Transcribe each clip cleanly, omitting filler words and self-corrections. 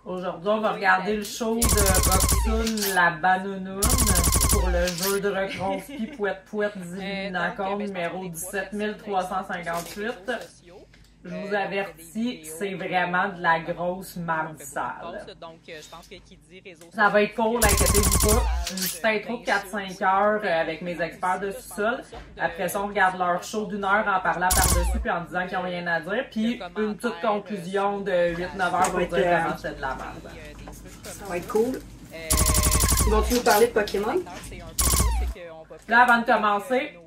Aujourd'hui, on va regarder le show de Roxane la Banounoune pour le jeu de reconquis Pouette-Pouette Divinacon numéro 17358. Je vous avertis, c'est vraiment de la grosse marde sale. Ça va être court, inquiétez-vous pas. Une petite intro de 4-5 heures avec mes experts de sous-sol. Après ça, on regarde leur show d'1 heure en parlant par-dessus puis en disant qu'ils n'ont rien à dire. Puis une petite conclusion de 8-9 heures pour dire vraiment c'est de la merde. Ça va être cool. Vont-tu nous parler de Pokémon? Là, avant de commencer,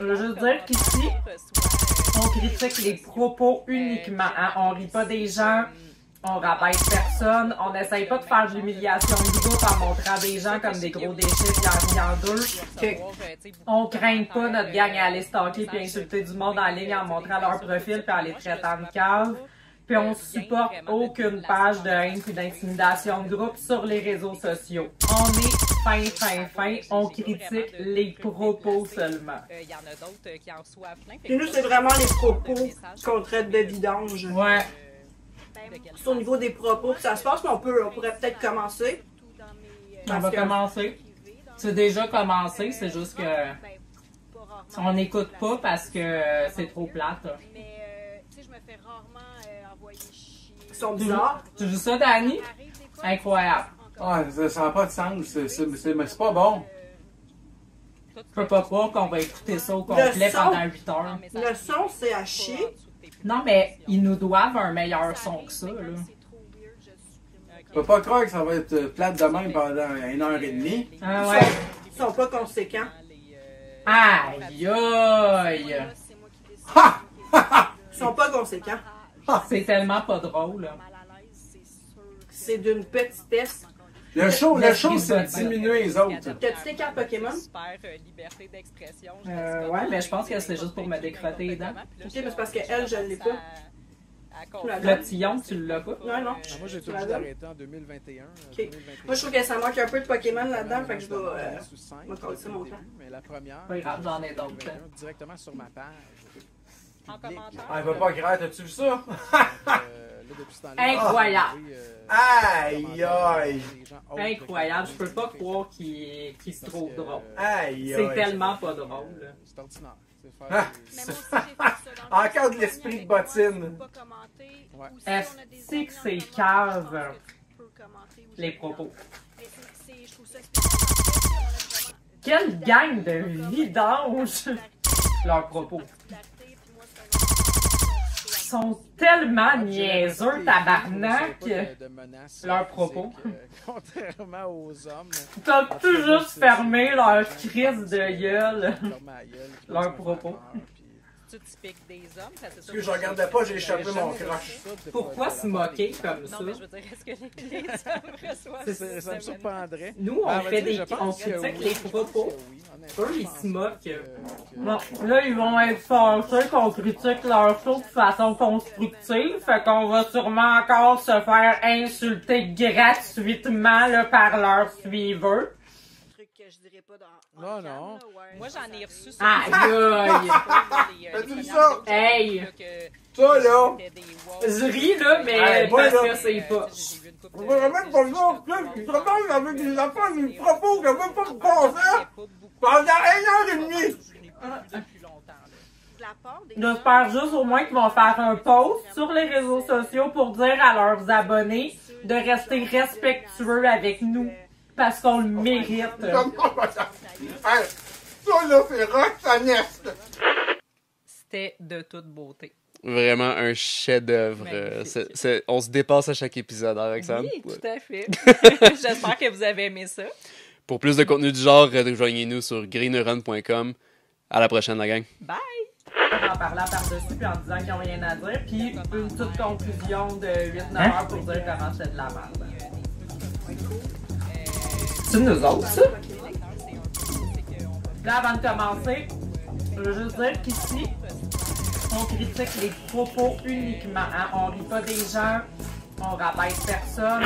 je veux juste dire qu'ici, on critique les propos uniquement. Hein? On rit pas des gens, on rabaisse personne, on n'essaye pas de faire de l'humiliation de groupe en montrant des gens comme des gros déchets puis en riant d'eux. On craint pas notre gang à aller stalker puis insulter du monde en ligne en montrant leur profil puis en les traitant de cave. Puis on supporte aucune page de haine et d'intimidation de groupe sur les réseaux sociaux. On est fin. On critique les propos seulement. Puis nous, c'est vraiment les propos qu'on traite de vidange. Ouais. C'est au niveau des propos que ça se passe, mais on pourrait peut-être commencer. On va commencer. C'est déjà commencé, c'est juste que on n'écoute pas parce que c'est trop plate. Ils sont bizarres. Tu joues ça, Dani? Incroyable. Ah, ça n'a pas de sens, mais c'est pas bon. Je peux pas croire qu'on va écouter ça au complet pendant 8 heures. Le son, c'est à chier. Non, mais ils nous doivent un meilleur son que ça, là. Je peux pas croire que ça va être plate de même pendant 1h30. Ah ouais. Ils sont pas conséquents. Aïe aïe! Ha! Ils sont pas conséquents. C'est tellement pas drôle, là. C'est d'une petitesse. Le show, c'est diminuer les autres. T'as-tu tes cartes Pokémon? Ouais, mais je pense que c'est juste pour me décrotter les dents. Ok, mais c'est parce qu'elle, je l'ai pas. Le tillon, tu l'as pas? Non. Moi, j'ai tout juste arrêté en 2021. Ok. Moi, je trouve que ça manque un peu de Pokémon là-dedans, fait que je vais coller ça mon temps. Mais la première, Pas grave, j'en ai d'autres. directement sur ma page. En commentaire. Ah, elle va pas gratter, t'as-tu vu ça? Incroyable! Aïe aïe! Incroyable, je peux pas croire qu'il se trouve drôle. Aïe C'est aïe! tellement pas drôle. C'est ordinaire. Ah, encore de l'esprit de bottine. Est-ce que c'est cave, les propos? Quelle gang de vidanges! Leurs propos. Ils sont tellement niaiseux, tabarnak! Leurs propos. Contrairement aux hommes. T'as tout juste fermé leur crise de gueule. Leurs propos. Typique des hommes. Parce que je regardais pas, j'ai échappé mon croche. Pourquoi se moquer comme ça? Non, mais je veux dire, est-ce que les hommes reçoivent Ça me surprendrait. Nous, on fait des... On critique les propos. Eux, ils se moquent. Bon, là, ils vont être fâchés qu'on critique leur show de façon constructive. Fait qu'on va sûrement encore se faire insulter gratuitement là, par leurs suiveurs. Que je dirais pas dans. Non. Moi, j'en ai reçu Aïe aïe! T'as dit ça? Hey! Ça là! Je ris là, mais Hey, moi, parce là. que c'est pas. On va même pas le voir, je travaille avec des affaires, des propos que même pas de passer pendant 1h30! J'espère juste au moins qu'ils vont faire un post sur les réseaux sociaux pour dire à leurs abonnés de rester respectueux avec nous. Parce qu'on le mérite. Hey, ça là, c'est roxaneste! C'était de toute beauté. Vraiment un chef-d'œuvre. On se dépasse à chaque épisode, hein, Roxane? Oui, tout à fait. J'espère que vous avez aimé ça. Pour plus de contenu du genre, rejoignez-nous sur greenrun.com. À la prochaine, la gang. Bye! En parlant par-dessus puis en disant qu'ils n'ont rien à dire. Puis une toute conclusion de 8-9 heures pour dire comment c'est de la merde. C'est nous autres, ça? Là, avant de commencer, je veux juste dire qu'ici, on critique les propos uniquement. Hein? On rit pas des gens, on rabaisse personne,